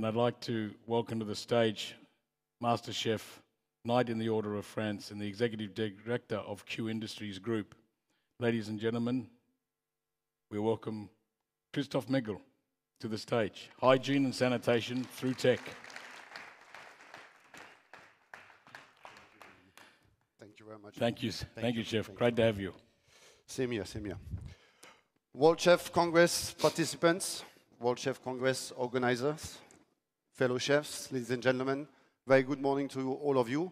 and I'd like to welcome to the stage Master Chef, Knight in the Order of France, and the Executive Director of Q Industries Group. Ladies and gentlemen, we welcome Christophe Megel to the stage. Hygiene and sanitation through tech. Thank you very much. Thank you, Chef. Great to have you. Same here, same here. Worldchefs Congress participants, Worldchefs Congress organizers, fellow chefs, ladies and gentlemen, very good morning to all of you.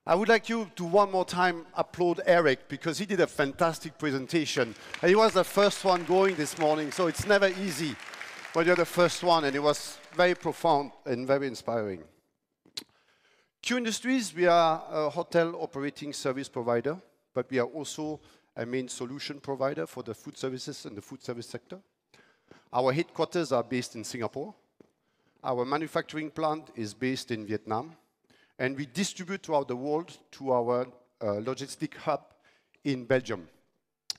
I would like you to one more time applaud Eric because he did a fantastic presentation. And he was the first one going this morning, so it's never easy when you're the first one, and it was very profound and very inspiring. Q Industries, we are a hotel operating service provider, but we are also a main solution provider for the food services and the food service sector. Our headquarters are based in Singapore. Our manufacturing plant is based in Vietnam. And we distribute throughout the world to our logistic hub in Belgium.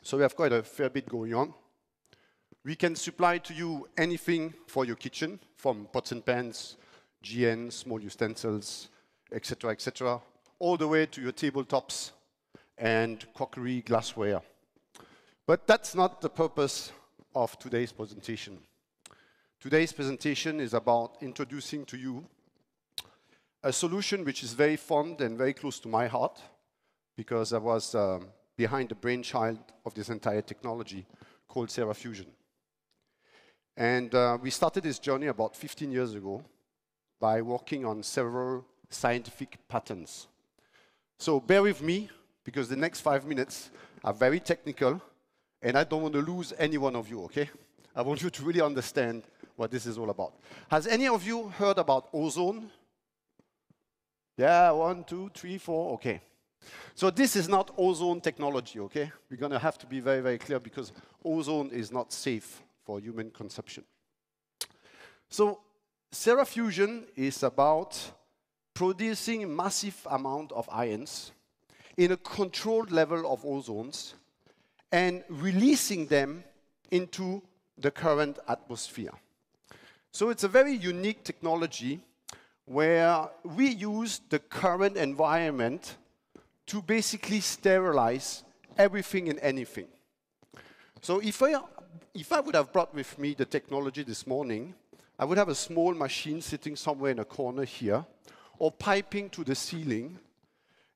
So we have quite a fair bit going on. We can supply to you anything for your kitchen, from pots and pans, GN, small utensils, etc., all the way to your tabletops and crockery, glassware. But that's not the purpose of today's presentation. Today's presentation is about introducing to you a solution which is very fond and very close to my heart, because I was behind the brainchild of this entire technology called Serafusion. And we started this journey about 15 years ago by working on several scientific patents. So bear with me, because the next 5 minutes are very technical, and I don't want to lose any one of you, okay? I want you to really understand what this is all about. Has any of you heard about ozone? Yeah, 1, 2, 3, 4, okay. So this is not ozone technology, okay? We're going to have to be very, very clear, because ozone is not safe for human consumption. So Serafusion is about producing a massive amount of ions in a controlled level of ozones and releasing them into the current atmosphere. So it's a very unique technology where we use the current environment to basically sterilize everything and anything. So if I would have brought with me the technology this morning, I would have a small machine sitting somewhere in a corner here, or piping to the ceiling.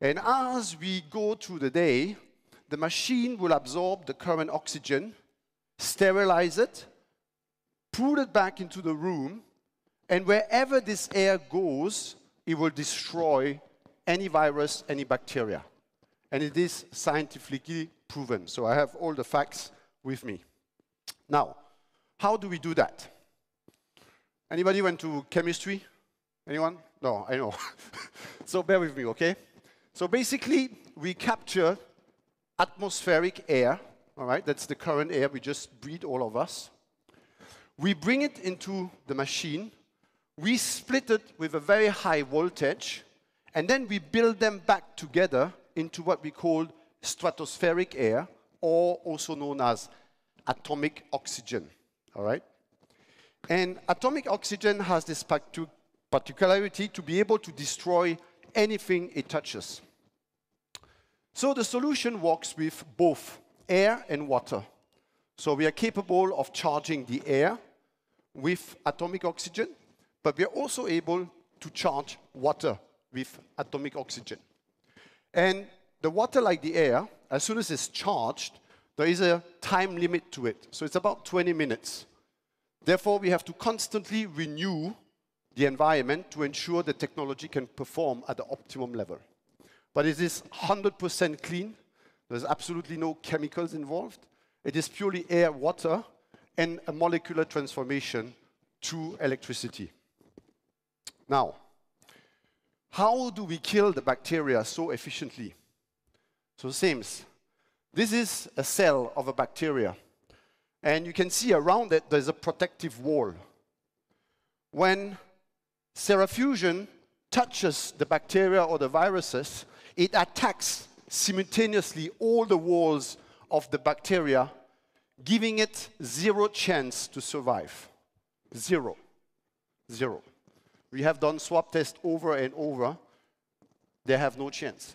And as we go through the day, the machine will absorb the current oxygen, sterilize it, put it back into the room, and wherever this air goes, it will destroy any virus, any bacteria. And it is scientifically proven. So I have all the facts with me. Now, how do we do that? Anybody went to chemistry? Anyone? No, I know. So bear with me, okay? So basically, we capture atmospheric air, all right? That's the current air we just breathe, all of us. We bring it into the machine. We split it with a very high voltage, and then we build them back together into what we call stratospheric air, or also known as atomic oxygen, all right? And atomic oxygen has this particularity to be able to destroy anything it touches. So the solution works with both air and water. So we are capable of charging the air with atomic oxygen, but we are also able to charge water with atomic oxygen. And the water, like the air, as soon as it's charged, there is a time limit to it. So it's about 20 minutes. Therefore, we have to constantly renew the environment to ensure the technology can perform at the optimum level. But it is 100% clean. There's absolutely no chemicals involved. It is purely air, water, and a molecular transformation to electricity. Now, how do we kill the bacteria so efficiently? So same. This is a cell of a bacteria. And you can see around it, there's a protective wall. When Serafusion touches the bacteria or the viruses, it attacks simultaneously all the walls of the bacteria, giving it zero chance to survive. Zero. We have done swab tests over and over. They have no chance.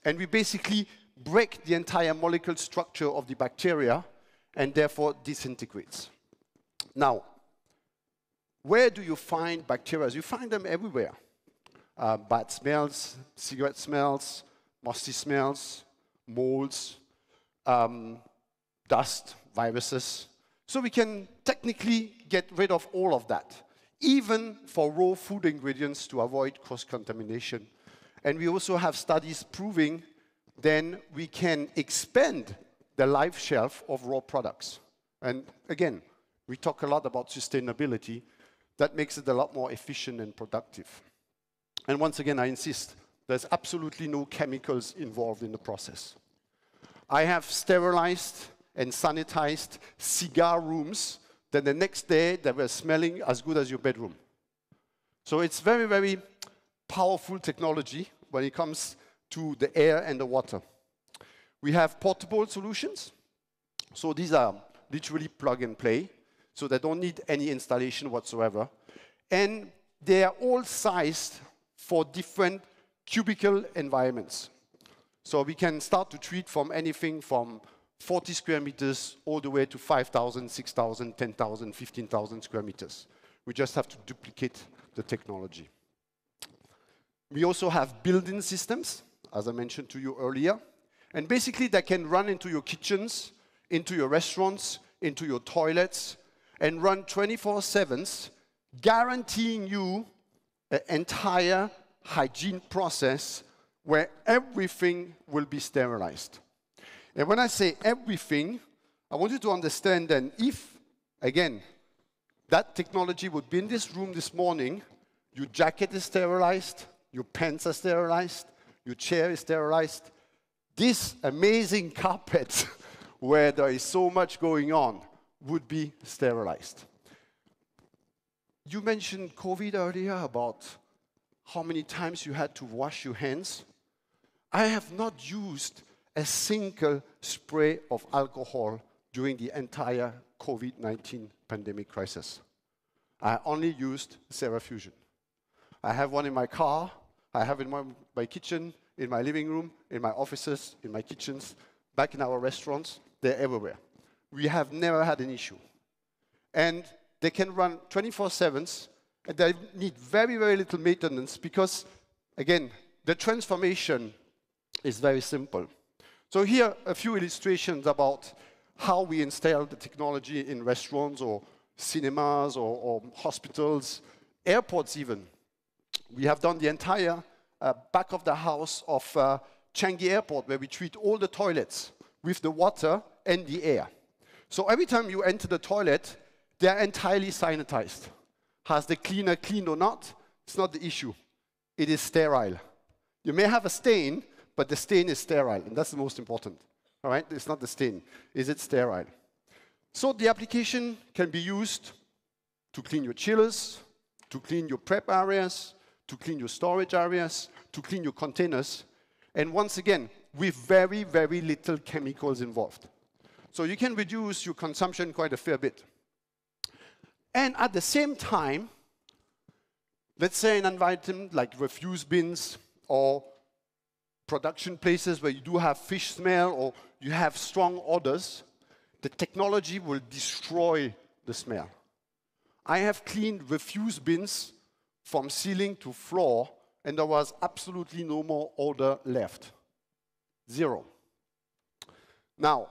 And we basically break the entire molecular structure of the bacteria and therefore disintegrates. Now, where do you find bacteria? You find them everywhere. Bad smells, cigarette smells, musty smells, molds, dust, viruses. So we can technically get rid of all of that, even for raw food ingredients to avoid cross-contamination. And we also have studies proving then we can expand the life shelf of raw products. And again, we talk a lot about sustainability. That makes it a lot more efficient and productive. And once again, I insist, there's absolutely no chemicals involved in the process. I have sterilized and sanitized cigar rooms that the next day they were smelling as good as your bedroom. So it's very, very powerful technology when it comes to the air and the water. We have portable solutions. So these are literally plug and play. So they don't need any installation whatsoever. And they are all sized for different cubicle environments. So we can start to treat from anything from 40 square meters all the way to 5,000, 6,000, 10,000, 15,000 square meters. We just have to duplicate the technology. We also have built-in systems, as I mentioned to you earlier. And basically, they can run into your kitchens, into your restaurants, into your toilets, and run 24/7, guaranteeing you an entire hygiene process where everything will be sterilized. And when I say everything, I want you to understand then if, again, that technology would be in this room this morning, your jacket is sterilized, your pants are sterilized, your chair is sterilized, this amazing carpet where there is so much going on would be sterilized. You mentioned COVID earlier about how many times you had to wash your hands. I have not used a single spray of alcohol during the entire COVID-19 pandemic crisis. I only used Serafusion. I have one in my car, I have it in my kitchen, in my living room, in my offices, in my kitchens, back in our restaurants, they're everywhere. We have never had an issue. And they can run 24/7, and they need very, very little maintenance because, again, the transformation is very simple. So here, a few illustrations about how we install the technology in restaurants or cinemas or hospitals, airports even. We have done the entire back of the house of Changi Airport, where we treat all the toilets with the water and the air. So every time you enter the toilet, they're entirely sanitized. Has the cleaner cleaned or not? It's not the issue. It is sterile. You may have a stain, but the stain is sterile, and that's the most important. All right? It's not the stain. Is it sterile? So the application can be used to clean your chillers, to clean your prep areas, to clean your storage areas, to clean your containers, and once again, with very, very little chemicals involved. So you can reduce your consumption quite a fair bit. And at the same time, let's say an environment like refuse bins or production places where you do have fish smell or you have strong odors, the technology will destroy the smell. I have cleaned refuse bins from ceiling to floor, and there was absolutely no more odor left. Zero. Now,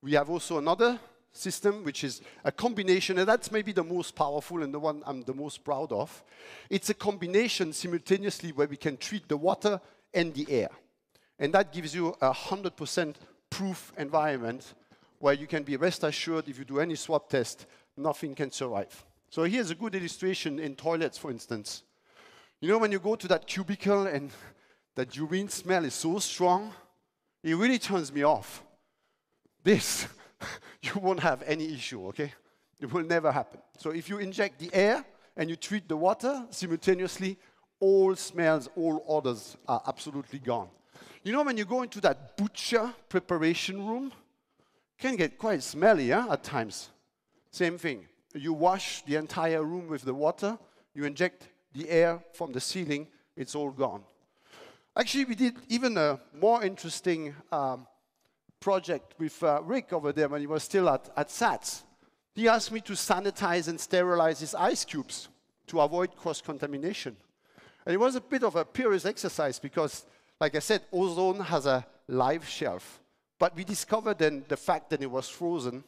we have also another system, which is a combination, and that's maybe the most powerful and the one I'm the most proud of. It's a combination simultaneously where we can treat the water and the air. And that gives you a 100% proof environment where you can be rest assured if you do any swab test, nothing can survive. So here's a good illustration in toilets, for instance. You know, when you go to that cubicle and that urine smell is so strong, it really turns me off. This, you won't have any issue, okay? It will never happen. So if you inject the air and you treat the water simultaneously, all smells, all odors are absolutely gone. You know, when you go into that butcher preparation room, it can get quite smelly, at times. Same thing. You wash the entire room with the water, you inject the air from the ceiling, it's all gone. Actually, we did even a more interesting project with Rick over there when he was still at SATS. He asked me to sanitize and sterilize his ice cubes to avoid cross-contamination. And it was a bit of a purist exercise because, like I said, ozone has a life shelf. But we discovered then the fact that it was frozen,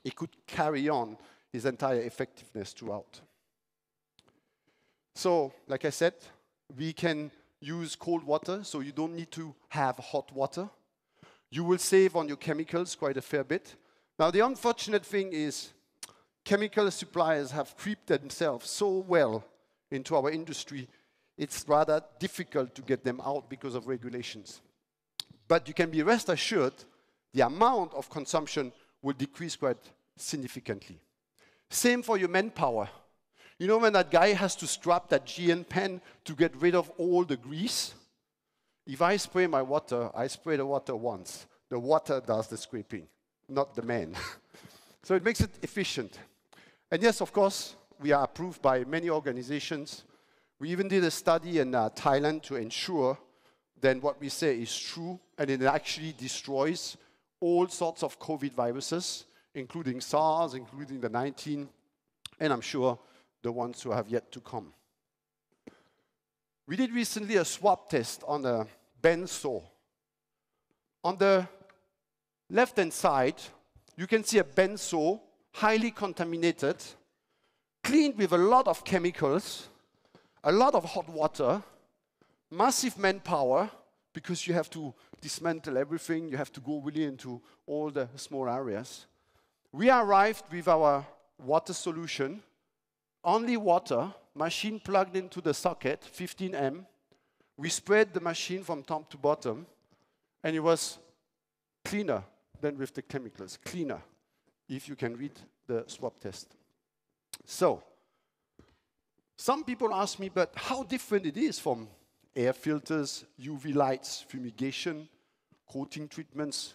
it could carry on its entire effectiveness throughout. So, like I said, we can use cold water, so you don't need to have hot water. You will save on your chemicals quite a fair bit. Now, the unfortunate thing is chemical suppliers have creeped themselves so well into our industry, it's rather difficult to get them out because of regulations. But you can be rest assured the amount of consumption will decrease quite significantly. Same for your manpower. You know when that guy has to scrub that GN pen to get rid of all the grease? If I spray my water, I spray the water once. The water does the scraping, not the man. So it makes it efficient. And yes, of course, we are approved by many organizations. We even did a study in Thailand to ensure that what we say is true, and it actually destroys all sorts of COVID viruses, including SARS, including the 19, and I'm sure the ones who have yet to come. We did recently a swab test on a band saw. On the left-hand side, you can see a band saw, highly contaminated, cleaned with a lot of chemicals, a lot of hot water, massive manpower, because you have to dismantle everything, you have to go really into all the small areas. We arrived with our water solution, only water, machine plugged into the socket, 15 amp. We sprayed the machine from top to bottom, and it was cleaner than with the chemicals, cleaner, if you can read the swab test. So, some people ask me, but how different it is from air filters, UV lights, fumigation, coating treatments.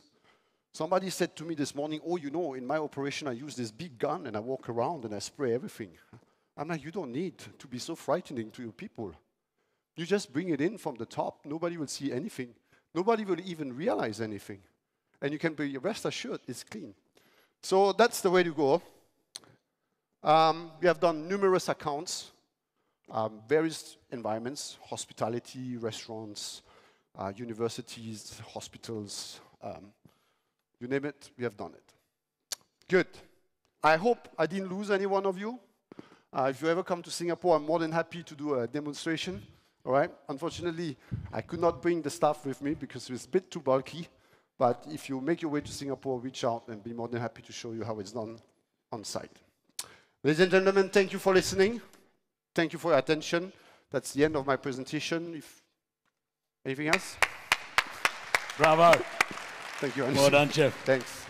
Somebody said to me this morning, oh, you know, in my operation I use this big gun and I walk around and I spray everything. I'm like, you don't need to be so frightening to your people. You just bring it in from the top, nobody will see anything. Nobody will even realize anything. And you can be rest assured it's clean. So that's the way to go. We have done numerous accounts, various environments, hospitality, restaurants, universities, hospitals, you name it, we have done it. Good. I hope I didn't lose any one of you. If you ever come to Singapore, I'm more than happy to do a demonstration. All right. Unfortunately, I could not bring the stuff with me because it was a bit too bulky. But if you make your way to Singapore, reach out and be more than happy to show you how it's done on site. Ladies and gentlemen, thank you for listening. Thank you for your attention. That's the end of my presentation. If anything else? Bravo. Thank you, Well done, Chef. Thanks.